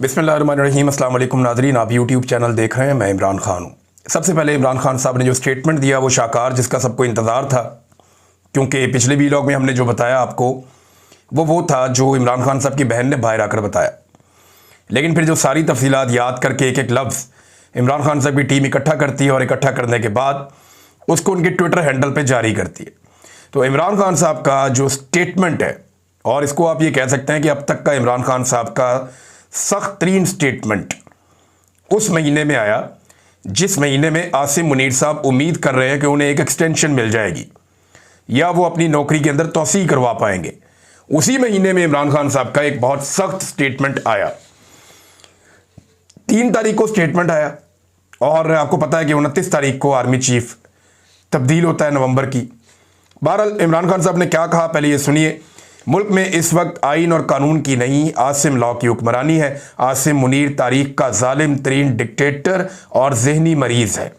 बिस्मिल्लाहिर्रहमानिर्रहीम। अस्सलाम वालेकुम नाज़रीन, आप यूट्यूब चैनल देख रहे हैं। मैं इमरान खान हूँ। सबसे पहले इमरान खान साहब ने जो स्टेटमेंट दिया वो शाकार, जिसका सबको इंतज़ार था, क्योंकि पिछले वीलॉग में हमने जो बताया आपको वो था जो इमरान खान साहब की बहन ने बाहर आकर बताया। लेकिन फिर जो सारी तफसीलात याद करके एक एक लफ्ज़ इमरान खान साहब की टीम इकट्ठा करती है और इकट्ठा करने के बाद उसको उनके ट्विटर हैंडल पर जारी करती है। तो इमरान खान साहब का जो स्टेटमेंट है, और इसको आप ये कह सकते हैं कि अब तक का इमरान खान साहब का सख्त तरीन स्टेटमेंट उस महीने में आया जिस महीने में आसिम मुनीर साहब उम्मीद कर रहे हैं कि उन्हें एक एक्सटेंशन मिल जाएगी या वो अपनी नौकरी के अंदर तौसीह करवा पाएंगे। उसी महीने में इमरान खान साहब का एक बहुत सख्त स्टेटमेंट आया। 3 तारीख को स्टेटमेंट आया और आपको पता है कि 29 तारीख को आर्मी चीफ तब्दील होता है नवंबर की। बहरहाल इमरान खान साहब ने क्या कहा, पहले ये सुनिए। मुल्क में इस वक्त आइन और कानून की नहीं, आसिम लॉ की हुक्मरानी है। आसिम मुनीर तारीख का जालिम तरीन डिक्टेटर और जहनी मरीज है।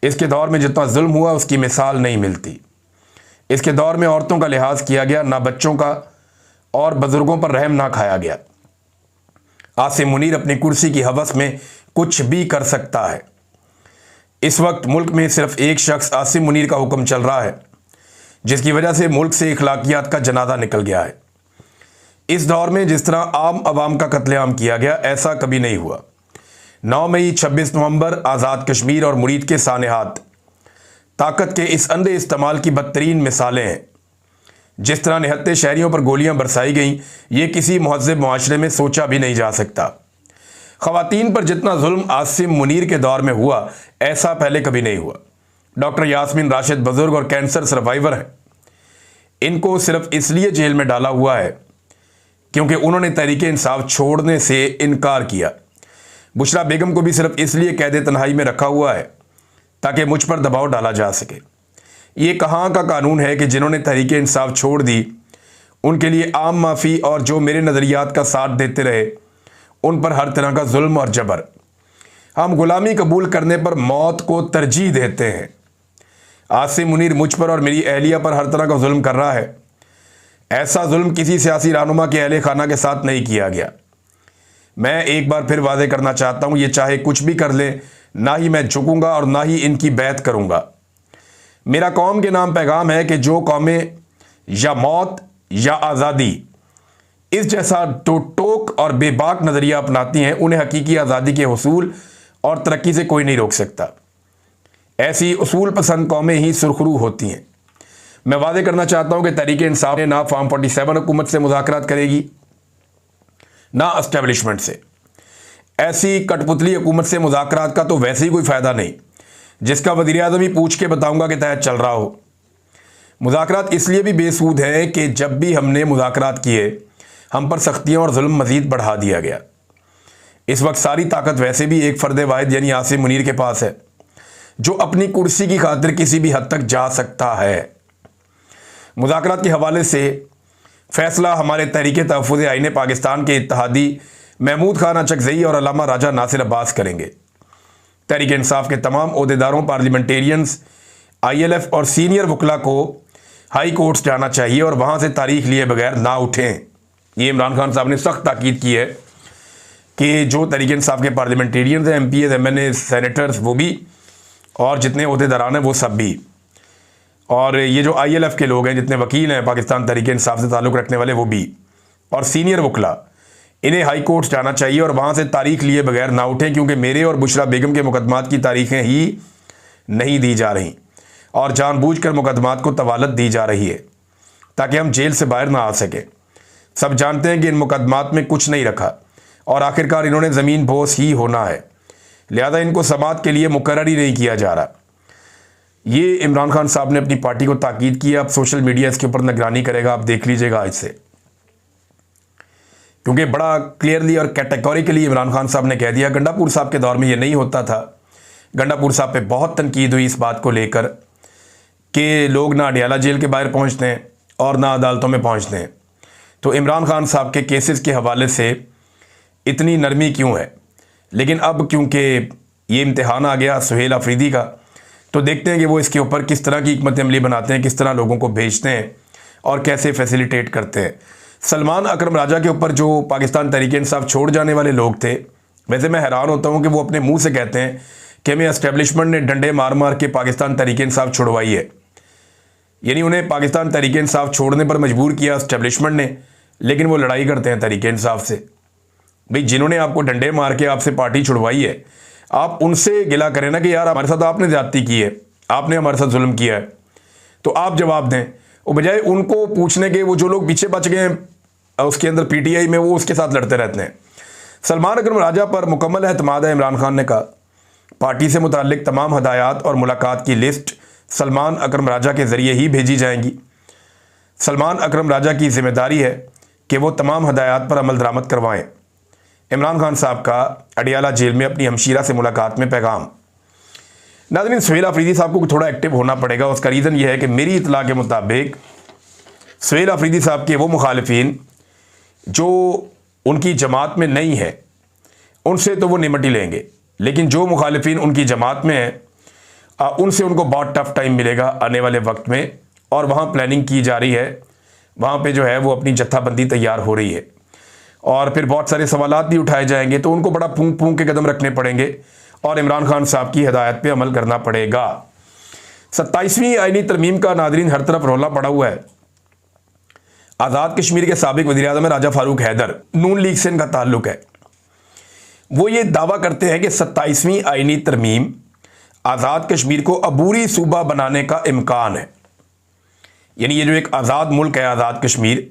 इसके दौर में जितना जुल्म हुआ उसकी मिसाल नहीं मिलती। इसके दौर में औरतों का लिहाज किया गया, ना बच्चों का, और बुजुर्गों पर रहम ना खाया गया। आसिम मुनीर अपनी कुर्सी की हवस में कुछ भी कर सकता है। इस वक्त मुल्क में सिर्फ एक शख्स आसिम मुनीर का हुक्म चल रहा है, जिसकी वजह से मुल्क से इखलाकियात का जनाजा निकल गया है। इस दौर में जिस तरह आम आवाम का कत्लेआम किया गया, ऐसा कभी नहीं हुआ। 9 मई, 26 नवंबर आज़ाद कश्मीर और मुरीद के सानेहात ताकत के इस अंधे इस्तेमाल की बदतरीन मिसालें हैं। जिस तरह निहत्ते शहरियों पर गोलियां बरसाई गईं, ये किसी महज़्ज़ब मुआशरे में सोचा भी नहीं जा सकता। ख़वातीन पर जितना जुल्म आसिम मुनीर के दौर में हुआ, ऐसा पहले कभी नहीं हुआ। डॉक्टर यास्मीन राशिद बुजुर्ग और कैंसर सर्वाइवर हैं। इनको सिर्फ इसलिए जेल में डाला हुआ है क्योंकि उन्होंने तहरीक इंसाफ छोड़ने से इनकार किया। बुशरा बेगम को भी सिर्फ इसलिए कैद तन्हाई में रखा हुआ है ताकि मुझ पर दबाव डाला जा सके। ये कहाँ का कानून है कि जिन्होंने तहरीक इंसाफ छोड़ दी उनके लिए आम माफ़ी, और जो मेरे नज़रियात का साथ देते रहे उन पर हर तरह का जुल्म और जबर। हम गुलामी कबूल करने पर मौत को तरजीह देते हैं। आसिम मुनीर मुझ पर और मेरी अहलिया पर हर तरह का जुल्म कर रहा है। ऐसा जुल्म किसी सियासी रहनुमा के अहले खाना के साथ नहीं किया गया। मैं एक बार फिर वादे करना चाहता हूँ, ये चाहे कुछ भी कर ले, ना ही मैं झुकूंगा और ना ही इनकी बैत करूँगा। मेरा कौम के नाम पैगाम है कि जो कौमें या मौत या आज़ादी इस जैसा टोक और बेबाक नज़रिया अपनाती हैं, उन्हें हकीकी आज़ादी के हुसूल और तरक्की से कोई नहीं रोक सकता। ऐसी उसूल पसंद कौमें ही सुरखरू होती हैं। मैं वादे करना चाहता हूं कि तहरीक इंसाफ ने ना फॉर्म 47 हुकूमत से मुज़ाकरात करेगी, ना एस्टेब्लिशमेंट से। ऐसी कठपुतली हुकूमत से मुज़ाकरात का तो वैसे ही कोई फ़ायदा नहीं, जिसका वज़ीर आज़म ही पूछ के बताऊंगा कि तहत चल रहा हो। मुज़ाकरात इसलिए भी बेसूद है कि जब भी हमने मुज़ाकरात किए, हम पर सख्तियाँ और जुल्म मज़ीद बढ़ा दिया गया। इस वक्त सारी ताकत वैसे भी एक फ़र्द वाहिद यानी आसिम मुनीर के पास है, जो अपनी कुर्सी की खातिर किसी भी हद तक जा सकता है। मुज़ाकरात के हवाले से फ़ैसला हमारे तहरीक तहफ़्फ़ुज़ आईन पाकिस्तान के इत्तेहादी महमूद खान अचकज़ई और अल्लामा राजा नासिर अब्बास करेंगे। तहरीक इंसाफ के तमाम ओहदेदारों, पार्लियामेंटेरियंस, ILF और सीनियर वकला को हाई कोर्ट्स जाना चाहिए और वहाँ से तारीख लिए बगैर ना उठें। ये इमरान खान साहब ने सख्त ताकीद की है कि जो तहरीक इंसाफ के पार्लियामेंटेरियंस हैं, MPs, MNA, सेनेटर्स, वो भी, और जितने ओहदेदारान हैं वो सब भी, और ये जो ILF के लोग हैं, जितने वकील हैं पाकिस्तान तहरीक इंसाफ से ताल्लुक़ रखने वाले, वो भी, और सीनियर वकला, इन्हें हाई कोर्ट्स जाना चाहिए और वहाँ से तारीख लिए बगैर ना उठें, क्योंकि मेरे और बुशरा बेगम के मुकदमात की तारीखें ही नहीं दी जा रही और जानबूझकर मुकदमात को तवालत दी जा रही है ताकि हम जेल से बाहर ना आ सकें। सब जानते हैं कि इन मुकदमात में कुछ नहीं रखा और आखिरकार इन्होंने ज़मीन बोस ही होना है, लिहाजा इनको समात के लिए मुकर्रर ही नहीं किया जा रहा। ये इमरान खान साहब ने अपनी पार्टी को ताकीद की है। अब सोशल मीडिया इसके ऊपर निगरानी करेगा, आप देख लीजिएगा आज से, क्योंकि बड़ा क्लियरली और कैटेगोरिकली इमरान खान साहब ने कह दिया। गंडापुर साहब के दौर में ये नहीं होता था। गंडापुर साहब पे बहुत तनकीद हुई इस बात को लेकर कि लोग ना अडियाला जेल के बाहर पहुँचते हैं और ना अदालतों में पहुँचते हैं। तो इमरान खान साहब के केसेस के हवाले से इतनी नरमी क्यों है? लेकिन अब क्योंकि ये इम्तिहान आ गया सुहेल अफरीदी का, तो देखते हैं कि वो इसके ऊपर किस तरह की हिकमत अमली बनाते हैं, किस तरह लोगों को भेजते हैं और कैसे फैसिलिटेट करते हैं। सलमान अकरम राजा के ऊपर जो पाकिस्तान तहरीक इंसाफ छोड़ जाने वाले लोग थे, वैसे मैं हैरान होता हूँ कि वो अपने मुंह से कहते हैं कि हमें एस्टेब्लिशमेंट ने डंडे मार मार के पाकिस्तान तहरीक इंसाफ छुड़वाई है। यानी उन्हें पाकिस्तान तहरीक इंसाफ छोड़ने पर मजबूर किया एस्टेब्लिशमेंट ने, लेकिन वो लड़ाई करते हैं तहरीक इंसाफ से। भाई जिन्होंने आपको डंडे मार के आपसे पार्टी छुड़वाई है, आप उनसे गिला करें ना कि यार हमारे साथ आपने ज्यादती की है, आपने हमारे साथ जुल्म किया है, तो आप जवाब दें। और बजाय उनको पूछने के, वो जो लोग पीछे बच गए हैं उसके अंदर पीटीआई में, वो उसके साथ लड़ते रहते हैं। सलमान अकरम राजा पर मुकम्मल एतमाद है। इमरान खान ने कहा पार्टी से मुताल्लिक तमाम हदायत और मुलाकात की लिस्ट सलमान अकरम राजा के ज़रिए ही भेजी जाएंगी। सलमान अकरम राजा की जिम्मेदारी है कि वो तमाम हदायत पर अमल दरामद करवाएं। इमरान खान साहब का अडियाला जेल में अपनी हमशीरा से मुलाकात में पैगाम। नाज़रीन, सुहेल अफरीदी साहब को थोड़ा एक्टिव होना पड़ेगा। उसका रीज़न यह है कि मेरी इतला के मुताबिक सुहेल अफरीदी साहब के वो मुखालिफिन जो उनकी जमात में नहीं है, उनसे तो वो निमट ही लेंगे, लेकिन जो मुखालिफिन उनकी जमात में हैं उनसे उनको बहुत टफ टाइम मिलेगा आने वाले वक्त में। और वहाँ प्लानिंग की जा रही है, वहाँ पे जो है वो अपनी जत्थाबंदी तैयार हो रही है, और फिर बहुत सारे सवालात भी उठाए जाएंगे, तो उनको बड़ा फूंक फूंक के कदम रखने पड़ेंगे और इमरान खान साहब की हिदायत पे अमल करना पड़ेगा। 27वीं आईनी तरमीम का नादरीन हर तरफ रौला पड़ा हुआ है। आज़ाद कश्मीर के साबिक वज़ीर-ए-आज़म राजा फारूक हैदर, नून लीग से इनका ताल्लुक है, वो ये दावा करते हैं कि 27वीं आईनी तरमीम आज़ाद कश्मीर को अबूरी सूबा बनाने का इम्कान है। यानी ये जो एक आज़ाद मुल्क है आज़ाद कश्मीर,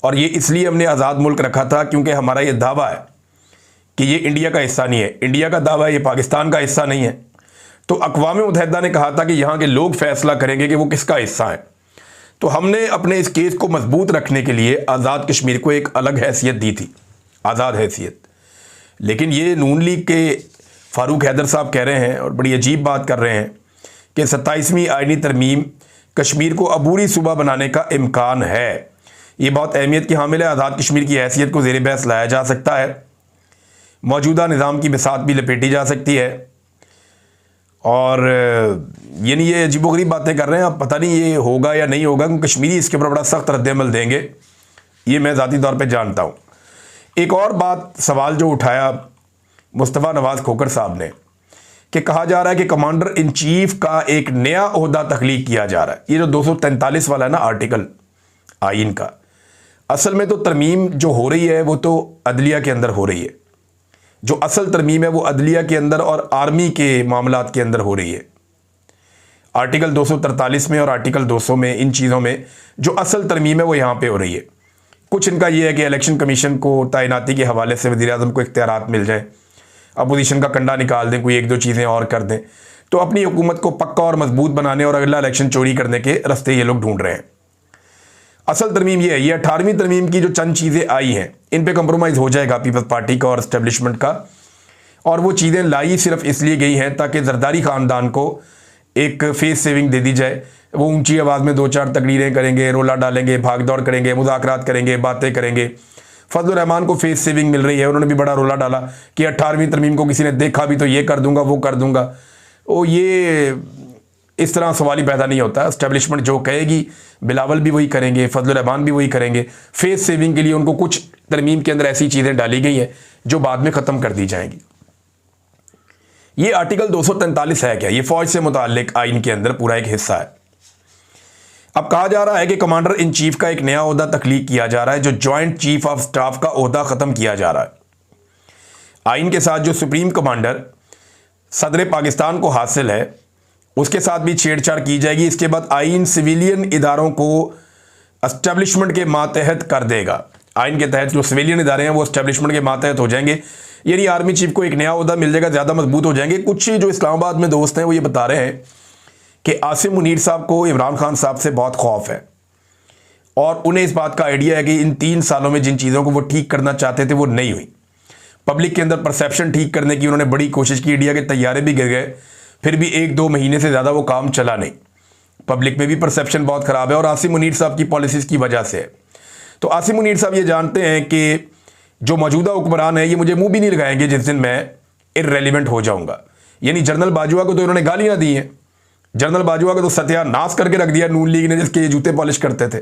और ये इसलिए हमने आज़ाद मुल्क रखा था क्योंकि हमारा ये दावा है कि ये इंडिया का हिस्सा नहीं है, इंडिया का दावा है, ये पाकिस्तान का हिस्सा नहीं है। तो अक़वाम मुत्तहिदा ने कहा था कि यहाँ के लोग फैसला करेंगे कि वो किसका हिस्सा है। तो हमने अपने इस केस को मजबूत रखने के लिए आज़ाद कश्मीर को एक अलग हैसियत दी थी, आज़ाद हैसियत। लेकिन ये नून लीग के फारूक हैदर साहब कह रहे हैं और बड़ी अजीब बात कर रहे हैं कि 27वीं आईनी तरमीम कश्मीर को अबूरी सूबा बनाने का इम्कान है। ये बहुत अहमियत की हामिल है। आज़ाद कश्मीर की हैसियत को ज़ेर बहस लाया जा सकता है, मौजूदा निज़ाम की बिसात भी लपेटी जा सकती है, और यानी ये अजीबोगरीब बातें कर रहे हैं। अब पता नहीं ये होगा या नहीं होगा, क्योंकि कश्मीरी इसके ऊपर बड़ा सख्त रद्द-ए-अमल देंगे, ये मैं ज़ाती तौर पे जानता हूँ। एक और बात, सवाल जो उठाया मुस्तफ़ा नवाज़ खोखर साहब ने, कि कहा जा रहा है कि कमांडर इन चीफ का एक नया ओहदा तख्लीक किया जा रहा है। ये जो 243 वाला है ना आर्टिकल आइन का, असल में तो तरमीम जो हो रही है वो तो अदलिया के अंदर हो रही है। जो असल तरमीम है वो अदलिया के अंदर और आर्मी के मामलात के अंदर हो रही है। आर्टिकल 243 में और आर्टिकल 200 में, इन चीज़ों में जो असल तरमीम है वो यहाँ पे हो रही है। कुछ इनका ये है कि इलेक्शन कमीशन को तैनाती के हवाले से वज़ीर-ए-आज़म को इख्तियारात मिल जाए, अपोजिशन का कंडा निकाल दें, कोई एक दो चीज़ें और कर दें, तो अपनी हुकूमत को पक्का और मजबूत बनाने और अगला इलेक्शन चोरी करने के रास्ते ये लोग ढूंढ रहे हैं। असल तरमीम ये है, ये 18वीं तरमीम की जो चंद चीज़ें आई हैं, इन पे कंप्रोमाइज़ हो जाएगा पीपल्स पार्टी का और इस्टेब्लिशमेंट का, और वो चीज़ें लाई सिर्फ इसलिए गई हैं ताकि जरदारी ख़ानदान को एक फेस सेविंग दे दी जाए। वो ऊंची आवाज़ में 2-4 तकरीरें करेंगे, रोला डालेंगे, भाग दौड़ करेंगे, मुज़ाकरात करेंगे, बातें करेंगे। फजल रहमान को फेस सेविंग मिल रही है, उन्होंने भी बड़ा रोला डाला कि 18वीं तरमीम को किसी ने देखा भी तो ये कर दूंगा, वो कर दूंगा। ओ ये इस तरह सवाल ही पैदा नहीं होता। एस्टेब्लिशमेंट जो कहेगी बिलावल भी वही करेंगे, फजल रहमान भी वही करेंगे। फेस सेविंग के लिए उनको कुछ तरमीम के अंदर ऐसी चीज़ें डाली गई हैं जो बाद में ख़त्म कर दी जाएंगी। ये आर्टिकल 243 है क्या? ये फ़ौज से मुताल्लिक आइन के अंदर पूरा एक हिस्सा है। अब कहा जा रहा है कि कमांडर इन चीफ का एक नया ओहदा तख्लीक किया जा रहा है, जो जॉइंट चीफ ऑफ स्टाफ का ओहदा ख़त्म किया जा रहा है। आइन के साथ जो सुप्रीम कमांडर सदर पाकिस्तान को हासिल है, उसके साथ भी छेड़छाड़ की जाएगी। इसके बाद आइन सिविलियन इदारों को एस्टेब्लिशमेंट के मातहत कर देगा। आइन के तहत जो सिविलियन इदारे हैं वो एस्टेब्लिशमेंट के मातहत हो जाएंगे, यानी आर्मी चीफ को एक नया ओहदा मिल जाएगा, ज़्यादा मजबूत हो जाएंगे। कुछ जो इस्लामाबाद में दोस्त हैं वो ये बता रहे हैं कि आसिम मुनीर साहब को इमरान खान साहब से बहुत खौफ है, और उन्हें इस बात का आइडिया है कि इन 3 सालों में जिन चीज़ों को वो ठीक करना चाहते थे वो नहीं हुई। पब्लिक के अंदर परसेप्शन ठीक करने की उन्होंने बड़ी कोशिश की, इंडिया के तैयारे भी गिर गए, फिर भी 1-2 महीने से ज़्यादा वो काम चला नहीं। पब्लिक में भी परसेप्शन बहुत ख़राब है, और आसिम मुनीर साहब की पॉलिसीज़ की वजह से है। तो आसिम मुनीर साहब ये जानते हैं कि जो मौजूदा हुक्मरान है ये मुझे मुँह भी नहीं लगाएंगे जिस दिन मैं इर्रेलिवेंट हो जाऊँगा। यानी जनरल बाजवा को तो इन्होंने गालियाँ दी हैं, जनरल बाजवा का तो सत्यानाश करके रख दिया नून लीग ने, जिसके ये जूते पॉलिश करते थे।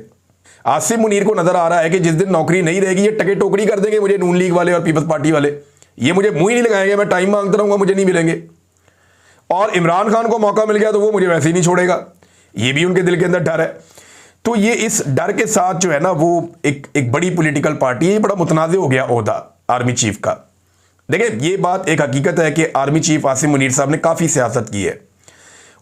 आसिम मुनीर को नजर आ रहा है कि जिस दिन नौकरी नहीं रहेगी ये टके टोकरी कर देंगे मुझे नून लीग वाले और पीपल्स पार्टी वाले, ये मुझे मुंह ही नहीं लगाएंगे, मैं टाइम मांगता रहूंगा मुझे नहीं मिलेंगे। और इमरान खान को मौका मिल गया तो वो मुझे वैसे ही नहीं छोड़ेगा, ये भी उनके दिल के अंदर डर है। तो ये इस डर के साथ जो है ना वो एक बड़ी पॉलिटिकल पार्टी है, ये बड़ा मुतनाज़ हो गया ओहदा आर्मी चीफ का। देखिए ये बात एक हकीकत है कि आर्मी चीफ आसिम मुनीर साहब ने काफ़ी सियासत की है।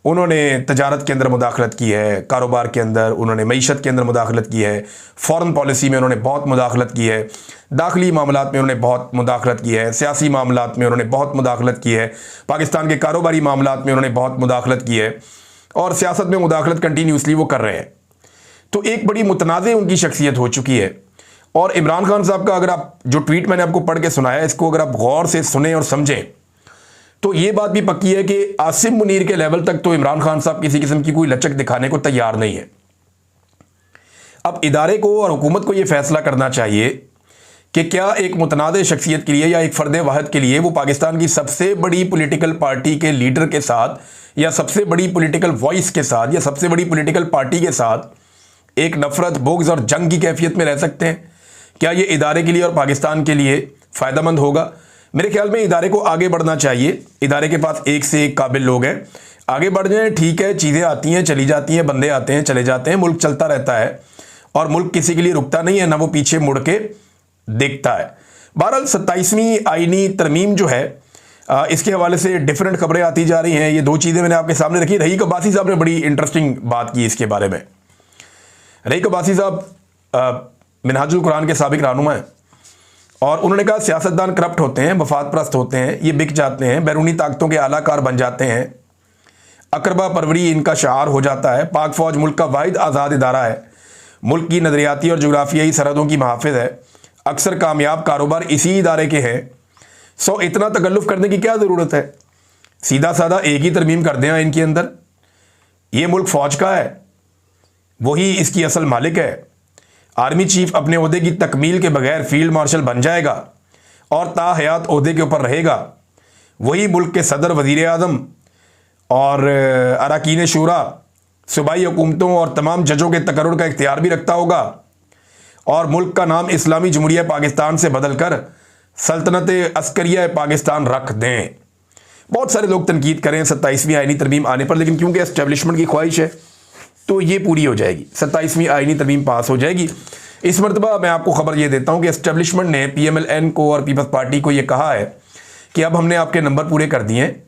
उन्होंने तजारत के अंदर मुदाखलत की है, कारोबार के अंदर उन्होंने मईशत के अंदर मुदाखलत की है, फ़ॉरेन पॉलिसी में उन्होंने बहुत मुदाखलत की है, दाखिली मामलात में उन्होंने बहुत मुदाखलत की है, सियासी मामलात में उन्होंने बहुत मुदाखलत की है, पाकिस्तान के कारोबारी मामलात में उन्होंने बहुत मुदाखलत की है और सियासत में मुदाखलत कंटिन्यूसली वो कर रहे हैं। तो एक बड़ी मुतनाज़ उनकी शख्सियत हो चुकी है। और इमरान खान साहब का अगर आप जो ट्वीट मैंने आपको पढ़ के सुनाया इसको अगर आप गौर से सुने और समझें तो ये बात भी पक्की है कि आसिम मुनीर के लेवल तक तो इमरान खान साहब किसी किस्म की कोई लचक दिखाने को तैयार नहीं है। अब इदारे को और हुकूमत को यह फैसला करना चाहिए कि क्या एक मुतनाज़ शख्सियत के लिए या एक फ़र्द वाहिद के लिए वो पाकिस्तान की सबसे बड़ी पॉलिटिकल पार्टी के लीडर के साथ या सबसे बड़ी पॉलिटिकल वॉइस के साथ या सबसे बड़ी पॉलिटिकल पार्टी के साथ एक नफरत, बोग्ज और जंग की कैफियत में रह सकते हैं? क्या ये इदारे के लिए और पाकिस्तान के लिए फ़ायदेमंद होगा? मेरे ख्याल में इदारे को आगे बढ़ना चाहिए। इदारे के पास एक से एक काबिल लोग हैं, आगे बढ़ जाएं। ठीक है, चीज़ें आती हैं चली जाती हैं, बंदे आते हैं चले जाते हैं, मुल्क चलता रहता है और मुल्क किसी के लिए रुकता नहीं है, ना वो पीछे मुड़ के देखता है। बहरहाल 27वीं आईनी तरमीम जो है इसके हवाले से डिफरेंट खबरें आती जा रही हैं। ये दो चीज़ें मैंने आपके सामने रखी। रहीक अब्बासी साहब ने बड़ी इंटरेस्टिंग बात की इसके बारे में। रहीक अब्बासी साहब मिनहाजुल कुरान के साबिक रहनुमा हैं और उन्होंने कहा सियासतदान करप्ट होते हैं, मफाद परस्त होते हैं, ये बिक जाते हैं, बैरूनी ताकतों के आलाकार बन जाते हैं, अकरबा परवरी इनका शआर हो जाता है। पाक फौज मुल्क का वाहिद आज़ाद इदारा है, मुल्क की नदरियाती और जोग्राफियाई सरहदों की महाफिज है, अक्सर कामयाब कारोबार इसी इदारे के हैं। सो इतना तकल्लुफ़ करने की क्या ज़रूरत है? सीधा साधा एक ही तरमीम कर दें इनके अंदर। ये मुल्क फ़ौज का है, वही इसकी असल मालिक है। आर्मी चीफ अपने ओहदे की तकमील के बगैर फील्ड मार्शल बन जाएगा और ताहयात ओहदे के ऊपर रहेगा। वही मुल्क के सदर, वज़ीर आज़म और अरकान शूरा, सूबाई हुकूमतों और तमाम जजों के तकर्रुर का इख्तियार भी रखता होगा और मुल्क का नाम इस्लामी जमहूरिया पाकिस्तान से बदल कर सल्तनत अस्करिया पाकिस्तान रख दें। बहुत सारे लोग तनकीद करें 27वीं आईनी तरमीम आने पर, लेकिन क्योंकि एस्टेब्लिशमेंट की ख्वाहिश है तो ये पूरी हो जाएगी। 27वीं आईनी तरमीम पास हो जाएगी। इस मरतबा मैं आपको खबर ये देता हूँ कि एस्टेब्लिशमेंट ने PMLN को और पीपल्स पार्टी को ये कहा है कि अब हमने आपके नंबर पूरे कर दिए हैं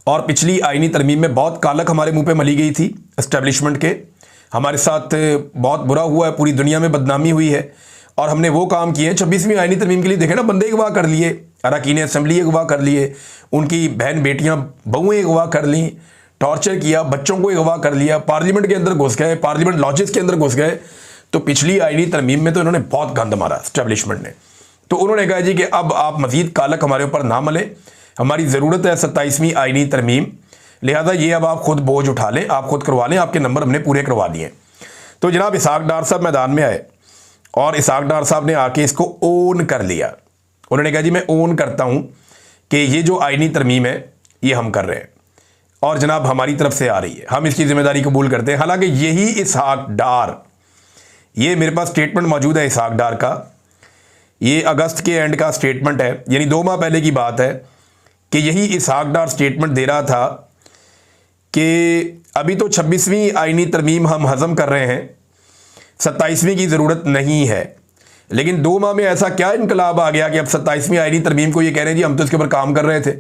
और पिछली आईनी तरमीम में बहुत कालक हमारे मुंह पे मली गई थी एस्टेब्लिशमेंट के, हमारे साथ बहुत बुरा हुआ है, पूरी दुनिया में बदनामी हुई है और हमने वो काम किए हैं। 26वीं आईनी तरमीम के लिए देखें ना, बंदे अगवा कर लिए, अरकान असम्बली अगवा कर लिए, उनकी बहन बेटियाँ बहुएँ अगवा कर ली, टॉर्चर किया, बच्चों को अगवा कर लिया, पार्लियामेंट के अंदर घुस गए, पार्लियामेंट लॉजेस के अंदर घुस गए। तो पिछली आईनी तरमीम में तो इन्होंने बहुत गंद मारा एस्टेब्लिशमेंट ने। तो उन्होंने कहा जी कि अब आप मजीद कालक हमारे ऊपर ना मलें, हमारी ज़रूरत है 27वीं आईनी तरमीम, लिहाजा ये अब आप खुद बोझ उठा लें, आप खुद करवा लें, आपके नंबर हमने पूरे करवा दिए। तो जनाब इसहाक डार साहब मैदान में आए और इसहाक डार साहब ने आके इसको ओन कर लिया। उन्होंने कहा जी मैं ओन करता हूँ कि ये जो आईनी तरमीम है ये हम कर रहे हैं और जनाब हमारी तरफ से आ रही है, हम इसकी जिम्मेदारी कबूल करते हैं। हालांकि यही इसहाक डार, ये मेरे पास स्टेटमेंट मौजूद है इसहाक डार का, ये अगस्त के एंड का स्टेटमेंट है, यानी 2 माह पहले की बात है कि यही इसहाक डार स्टेटमेंट दे रहा था कि अभी तो 26वीं आईनी तरमीम हम हज़म कर रहे हैं, 27वीं की ज़रूरत नहीं है। लेकिन 2 माह में ऐसा क्या इनकलाब आ गया कि अब 27वीं आईनी तरमीम को ये कह रहे हैं जी हम तो इसके ऊपर काम कर रहे थे।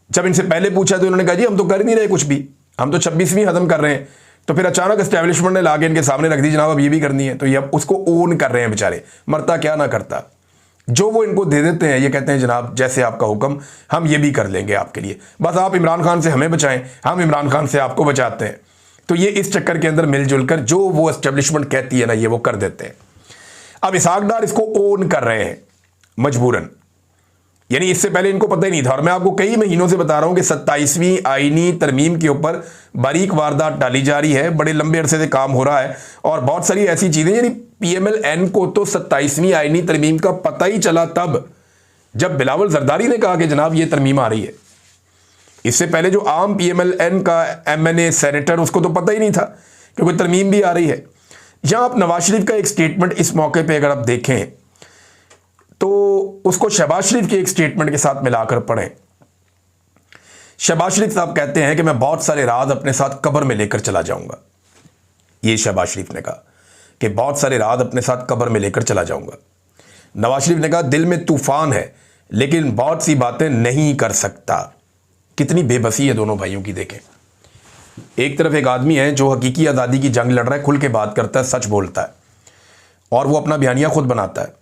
जब इनसे पहले पूछा तो उन्होंने कहा जी हम तो कर नहीं रहे कुछ भी, हम तो 26वीं हज़म कर रहे हैं। तो फिर अचानक एस्टेब्लिशमेंट ने लाके इनके सामने रख दी जनाब अब ये भी करनी है, तो ये अब उसको ओन कर रहे हैं बेचारे, मरता क्या ना करता। जो वो इनको दे देते हैं ये कहते हैं जनाब जैसे आपका हुक्म हम ये भी कर लेंगे आपके लिए, बस आप इमरान खान से हमें बचाएं, हम इमरान खान से आपको बचाते हैं। तो ये इस चक्कर के अंदर मिलजुल कर जो वो एस्टेब्लिशमेंट कहती है ना ये वो कर देते हैं। अब इसहाक डार इसको ओन कर रहे हैं मजबूरन, यानी इससे पहले इनको पता ही नहीं था। और मैं आपको कई महीनों से बता रहा हूं कि 27वीं आईनी तरमीम के ऊपर बारीक वारदात डाली जा रही है, बड़े लंबे अरसे से काम हो रहा है और बहुत सारी ऐसी चीज़ें, यानी PMLN को तो 27वीं आईनी तरमीम का पता ही चला तब जब बिलावल जरदारी ने कहा कि जनाब ये तरमीम आ रही है। इससे पहले जो आम PMLN का MNA सेनेटर उसको तो पता ही नहीं था कि कोई तरमीम भी आ रही है। यहां आप नवाज शरीफ का एक स्टेटमेंट इस मौके पे अगर आप देखें तो उसको शहबाज शरीफ के एक स्टेटमेंट के साथ मिलाकर पढ़ें। शहबाज शरीफ साहब कहते हैं कि मैं बहुत सारे राज अपने साथ कब्र में लेकर चला जाऊंगा। ये शहबाज शरीफ ने कहा कि बहुत सारे राज अपने साथ कब्र में लेकर चला जाऊंगा। नवाज शरीफ ने कहा दिल में तूफान है लेकिन बहुत सी बातें नहीं कर सकता। कितनी बेबसी है दोनों भाइयों की। देखें, एक तरफ एक आदमी है जो हकीकी आज़ादी की जंग लड़ रहा है, खुल के बात करता है, सच बोलता है और वो अपना बयानिया खुद बनाता है।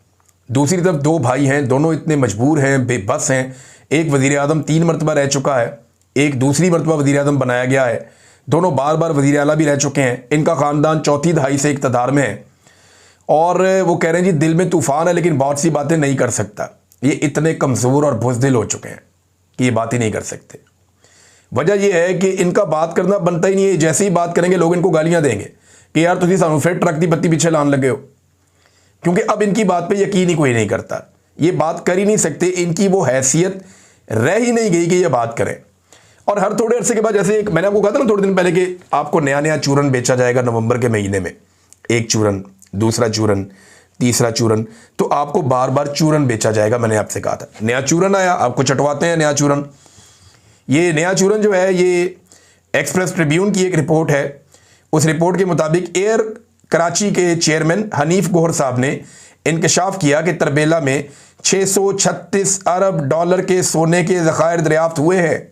दूसरी तरफ दो भाई हैं, दोनों इतने मजबूर हैं, बेबस हैं। एक वज़ीर आज़म 3 मरतबा रह चुका है, एक दूसरी मरतबा वज़ीर आज़म बनाया गया है। दोनों बार बार वज़ीर आला भी रह चुके हैं। इनका ख़ानदान चौथी दहाई से इक़्तिदार में है और वो कह रहे हैं जी दिल में तूफ़ान है लेकिन बहुत सी बातें नहीं कर सकता। ये इतने कमज़ोर और बुज़दिल हो चुके हैं कि ये बात ही नहीं कर सकते। वजह यह है कि इनका बात करना बनता ही नहीं है। जैसे ही बात करेंगे लोग इनको गालियां देंगे कि यार तुम सानू फिर ट्रक की बत्ती पीछे लान लगे हो, क्योंकि अब इनकी बात पे यकीन ही कोई नहीं करता। ये बात कर ही नहीं सकते, इनकी वो हैसियत रह ही नहीं गई कि ये बात करें। और हर थोड़े अरसे के बाद, जैसे एक मैंने आपको कहा था ना थोड़े दिन पहले कि आपको नया नया चूरन बेचा जाएगा नवंबर के महीने में, एक चूरन, दूसरा चूरन, तीसरा चूरन, तो आपको बार बार चूरन बेचा जाएगा। मैंने आपसे कहा था नया चूरन आया, आपको चटवाते हैं नया चूरन। ये नया चूरन जो है ये एक्सप्रेस ट्रिब्यून की एक रिपोर्ट है। उस रिपोर्ट के मुताबिक एयर कराची के चेयरमैन हनीफ गोहर साहब ने इंकशाफ किया कि तरबेला में 636 अरब डॉलर के सोने के ज़खायर दरियाफ्त हुए हैं।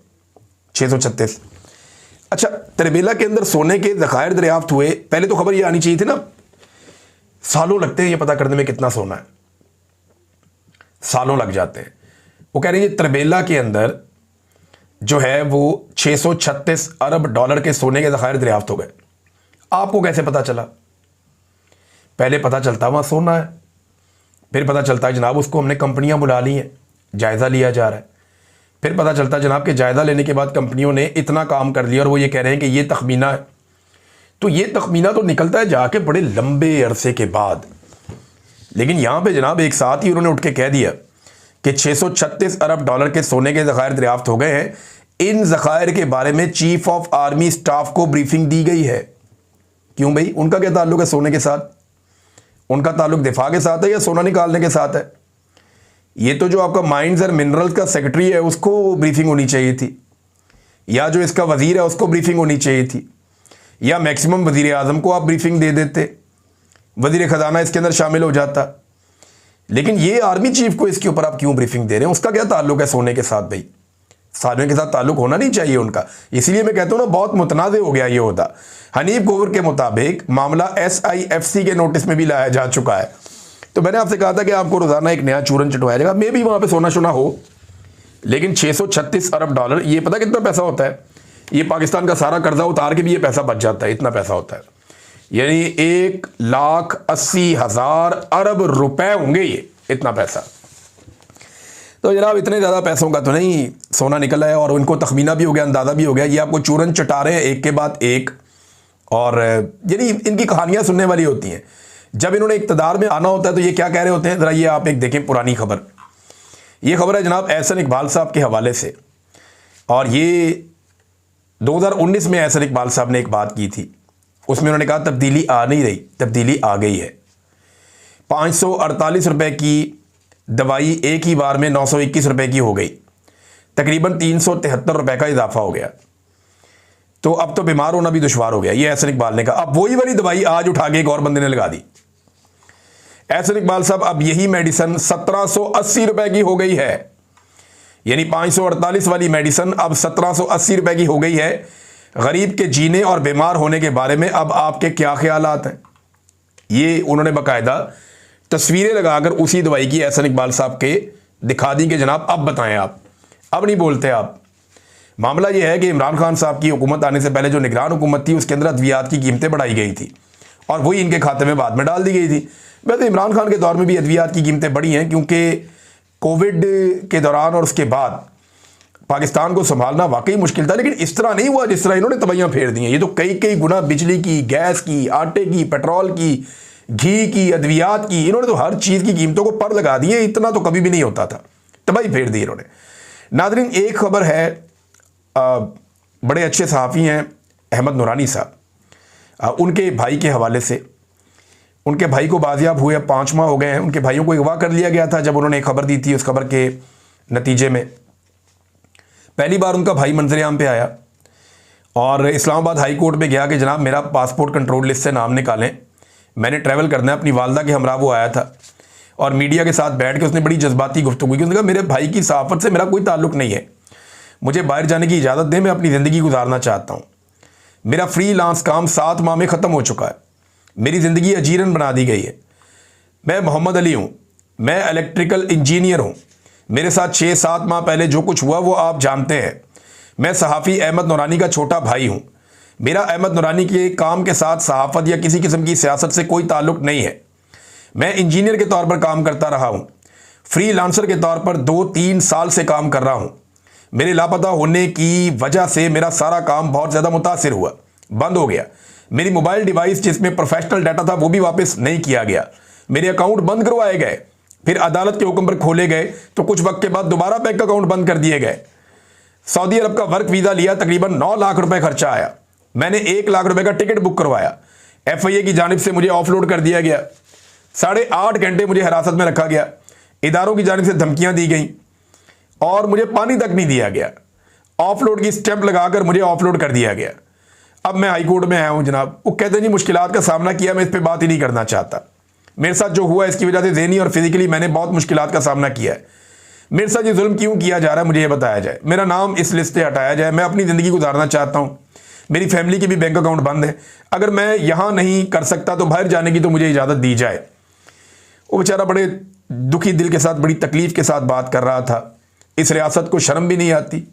636। अच्छा, तरबेला के अंदर सोने के ज़खायर दरियाफ्त हुए, पहले तो खबर ये आनी चाहिए थी ना। सालों लगते हैं ये पता करने में कितना सोना है, सालों लग जाते हैं। वो कह रहे हैं तरबेला के अंदर जो है वो 636 अरब डॉलर के सोने के ज़खायर दरियाफ्त हो गए। आपको कैसे पता चला? पहले पता चलता वहाँ सोना है, फिर पता चलता है जनाब उसको हमने कंपनियां बुला ली हैं, जायज़ा लिया जा रहा है। फिर पता चलता है जनाब के जायज़ा लेने के बाद कंपनियों ने इतना काम कर लिया और वो ये कह रहे हैं कि ये तखमीना है। तो ये तखमीना तो निकलता है जाके बड़े लंबे अरसे के बाद, लेकिन यहाँ पे जनाब एक साथ ही उन्होंने उठ के कह दिया कि 636 अरब डॉलर के सोने के ज़खायर दरियाफ्त हो गए हैं। इन ज़खायर के बारे में चीफ ऑफ आर्मी स्टाफ को ब्रीफिंग दी गई है। क्यों भाई, उनका क्या ताल्लुक है सोने के साथ? उनका ताल्लुक दिफा के साथ है या सोना निकालने के साथ है? ये तो जो आपका माइंस और मिनरल्स का सेक्रेटरी है उसको ब्रीफिंग होनी चाहिए थी, या जो इसका वजीर है उसको ब्रीफिंग होनी चाहिए थी, या मैक्सिमम वजीर आज़म को आप ब्रीफिंग दे देते, वजीर ख़जाना इसके अंदर शामिल हो जाता। लेकिन ये आर्मी चीफ को इसके ऊपर आप क्यों ब्रीफिंग दे रहे हैं? उसका क्या ताल्लुक है सोने के साथ? भाई सोने के साथ ताल्लुक होना नहीं चाहिए उनका। इसलिए मैं कहता हूँ ना बहुत मुतनाज़ हो गया ये होता। हनीफ गोहर के मुताबिक मामला SIFC के नोटिस में भी लाया जा चुका है। तो मैंने आपसे कहा था कि आपको रोज़ाना एक नया चूरन चटवाया जाएगा। मे भी वहाँ पे सोना शोना हो, लेकिन 636 अरब डॉलर, ये पता कितना पैसा होता है? ये पाकिस्तान का सारा कर्जा उतार के भी ये पैसा बच जाता है, इतना पैसा होता है। यानी 1,80,000 अरब रुपए होंगे ये, इतना पैसा। तो जनाब इतने ज़्यादा पैसों का तो नहीं सोना निकला है, और उनको तखमीना भी हो गया, अंदाज़ा भी हो गया। ये आपको चूरन चटा रहे हैं एक के बाद एक, और यानी इनकी कहानियाँ सुनने वाली होती हैं। जब इन्होंने इक़्तिदार में आना होता है तो ये क्या कह रहे होते हैं, ज़रा ये आप एक देखें पुरानी खबर। ये खबर है जनाब एहसन इकबाल साहब के हवाले से, और ये 2019 में एहसन इकबाल साहब ने एक बात की थी। उसमें उन्होंने कहा तब्दीली आ नहीं रही, तब्दीली आ गई है। 548 रुपए की दवाई एक ही बार में 921 रुपए की हो गई, तकरीबन 373 रुपए का इजाफा हो गया। तो अब तो बीमार होना भी दुश्वार हो गया, ये एहसन इकबाल ने कहा। अब वही वाली दवाई आज उठा के एक और बंदे ने लगा दी। एहसन इकबाल साहब, अब यही मेडिसिन 1780 रुपए की हो गई है। यानी 548 वाली मेडिसिन अब 1780 रुपए की हो गई है। गरीब के जीने और बीमार होने के बारे में अब आपके क्या ख्यालात हैं? ये उन्होंने बाकायदा तस्वीरें लगाकर उसी दवाई की एहसन इकबाल साहब के दिखा दी कि जनाब अब बताएं आप, अब नहीं बोलते आप। मामला ये है कि इमरान खान साहब की हुकूमत आने से पहले जो निगरान हुकूमत थी उसके अंदर अद्वियात की कीमतें बढ़ाई गई थी और वही इनके खाते में बाद में डाल दी गई थी। वैसे इमरान खान के दौर में भी अद्वियात की कीमतें बढ़ी हैं, क्योंकि कोविड के दौरान और उसके बाद पाकिस्तान को संभालना वाकई मुश्किल था। लेकिन इस तरह नहीं हुआ जिस तरह इन्होंने तबाहियां फेर दी हैं। ये तो कई कई गुना बिजली की, गैस की, आटे की, पेट्रोल की, घी की, अद्वियात की, इन्होंने तो हर चीज़ की कीमतों को पर लगा दिए। इतना तो कभी भी नहीं होता था, तबाही फेर दी इन्होंने। नाज़रीन, एक खबर है, बड़े अच्छे सहाफ़ी हैं अहमद नूरानी साहब, उनके भाई के हवाले से उनके भाई को बाजियाब हुए 5 माह हो गए हैं। उनके भाइयों को अगवा कर लिया गया था जब उन्होंने एक खबर दी थी। उस खबर के नतीजे में पहली बार उनका भाई मंजर-ए-आम पे आया और इस्लामाबाद हाई कोर्ट में गया कि जनाब मेरा पासपोर्ट कंट्रोल लिस्ट से नाम निकालें, मैंने ट्रैवल करना है। अपनी वालदा के हमरा वो आया था और मीडिया के साथ बैठ के उसने बड़ी जज्बाती गुफ्तगू की। उसने कहा मेरे भाई की सहाफ़त से मेरा कोई ताल्लुक़ नहीं है, मुझे बाहर जाने की इजाज़त दें, मैं अपनी ज़िंदगी गुजारना चाहता हूँ। मेरा फ्रीलांस काम 7 माह में ख़त्म हो चुका है, मेरी ज़िंदगी अजीरन बना दी गई है। मैं मोहम्मद अली हूँ, मैं इलेक्ट्रिकल इंजीनियर हूँ, मेरे साथ 6-7 माह पहले जो कुछ हुआ वो आप जानते हैं। मैं सहाफ़ी अहमद नूरानी का छोटा भाई हूँ। मेरा अहमद नूरानी के काम के साथ सहाफ़त या किसी किस्म की सियासत से कोई ताल्लुक़ नहीं है। मैं इंजीनियर के तौर पर काम करता रहा हूँ, फ्रीलांसर के तौर पर 2-3 साल से काम कर रहा हूँ। मेरे लापता होने की वजह से मेरा सारा काम बहुत ज़्यादा मुतासिर हुआ, बंद हो गया। मेरी मोबाइल डिवाइस जिसमें प्रोफेशनल डाटा था वो भी वापस नहीं किया गया। मेरे अकाउंट बंद करवाए गए, फिर अदालत के हुक्म पर खोले गए तो कुछ वक्त के बाद दोबारा बैंक अकाउंट बंद कर दिए गए। सऊदी अरब का वर्क वीज़ा लिया, तकरीबन 9 लाख रुपए खर्चा आया। मैंने 1 लाख रुपए का टिकट बुक करवाया, FIA की जानिब से मुझे ऑफलोड कर दिया गया। 8.5 घंटे मुझे हिरासत में रखा गया, इदारों की जानिब से धमकियां दी गई और मुझे पानी तक नहीं दिया गया। ऑफलोड की स्टैंप लगाकर मुझे ऑफलोड कर दिया गया। अब मैं हाई कोर्ट में आया हूं जनाब। वो कहते हैं जी मुश्किलात का सामना किया, मैं इस पर बात ही नहीं करना चाहता। मेरे साथ जो हुआ इसकी वजह से ज़हनी और फिजिकली मैंने बहुत मुश्किलात का सामना किया है। मेरे साथ ये जुल्म क्यों किया जा रहा है मुझे ये बताया जाए, मेरा नाम इस लिस्ट से हटाया जाए। मैं अपनी ज़िंदगी गुजारना चाहता हूँ, मेरी फैमिली के भी बैंक अकाउंट बंद है। अगर मैं यहाँ नहीं कर सकता तो बाहर जाने की तो मुझे इजाज़त दी जाए। वो बेचारा बड़े दुखी दिल के साथ, बड़ी तकलीफ़ के साथ बात कर रहा था। इस रियासत को शर्म भी नहीं आती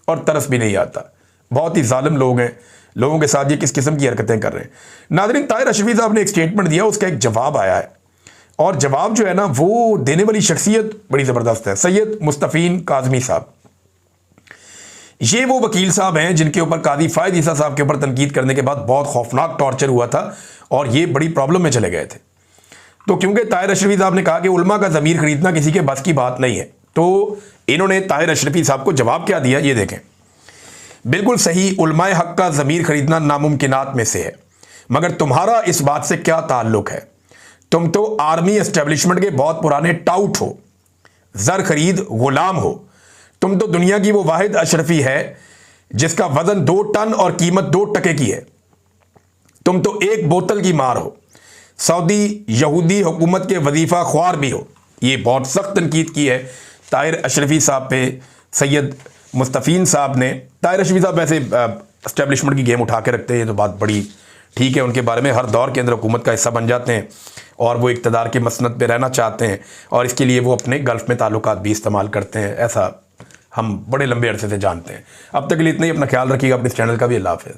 और तरस भी नहीं आता। बहुत ही जालिम लोग हैं, लोगों के साथ ये किस किस्म की हरकतें कर रहे हैं। नाज़रीन, ताहिर अशरफी साहब ने एक स्टेटमेंट दिया, उसका एक जवाब आया है और जवाब जो है ना वो देने वाली शख्सियत बड़ी ज़बरदस्त है। सैयद मुस्तफ़ीन काज़मी साहब, ये वो वकील साहब हैं जिनके ऊपर काजी फ़ायद ईसा साहब के ऊपर तनकीद करने के बाद बहुत खौफनाक टॉर्चर हुआ था और ये बड़ी प्रॉब्लम में चले गए थे। तो क्योंकि ताहिर अशरफी साहब ने कहा कि उलमा का ज़मीर खरीदना किसी के बस की बात नहीं है, तो इन्होंने ताहिर अशरफी साहब को जवाब क्या दिया ये देखें। बिल्कुल सही, उलमाए हक का ज़मीर खरीदना नामुमकिनात में से है, मगर तुम्हारा इस बात से क्या ताल्लुक है? तुम तो आर्मी एस्टेब्लिशमेंट के बहुत पुराने टाउट हो, ज़र खरीद गुलाम हो। तुम तो दुनिया की वो वाहिद अशरफी है जिसका वजन 2 टन और कीमत 2 टके की है। तुम तो एक बोतल की मार हो, सऊदी यहूदी हुकूमत के वजीफ़ा ख्वार भी हो। ये बहुत सख्त तनकीद की है ताहिर अशरफी साहब पे सैयद मुस्तफ़ीन साहब ने। ताहिर अशरफी साहब वैसे एस्टेब्लिशमेंट की गेम उठा के रखते हैं, तो बात बड़ी ठीक है उनके बारे में। हर दौर के अंदर हुकूमत का हिस्सा बन जाते हैं और वो इक़्तिदार की मसनद पे रहना चाहते हैं और इसके लिए वो अपने गल्फ़ में ताल्लुकात भी इस्तेमाल करते हैं। ऐसा हम बड़े लंबे अरसे से जानते हैं। अब तक के लिए इतना ही। अपना ख्याल रखिएगा, अपने इस चैनल का भी। अल्लाह हाफ़िज़।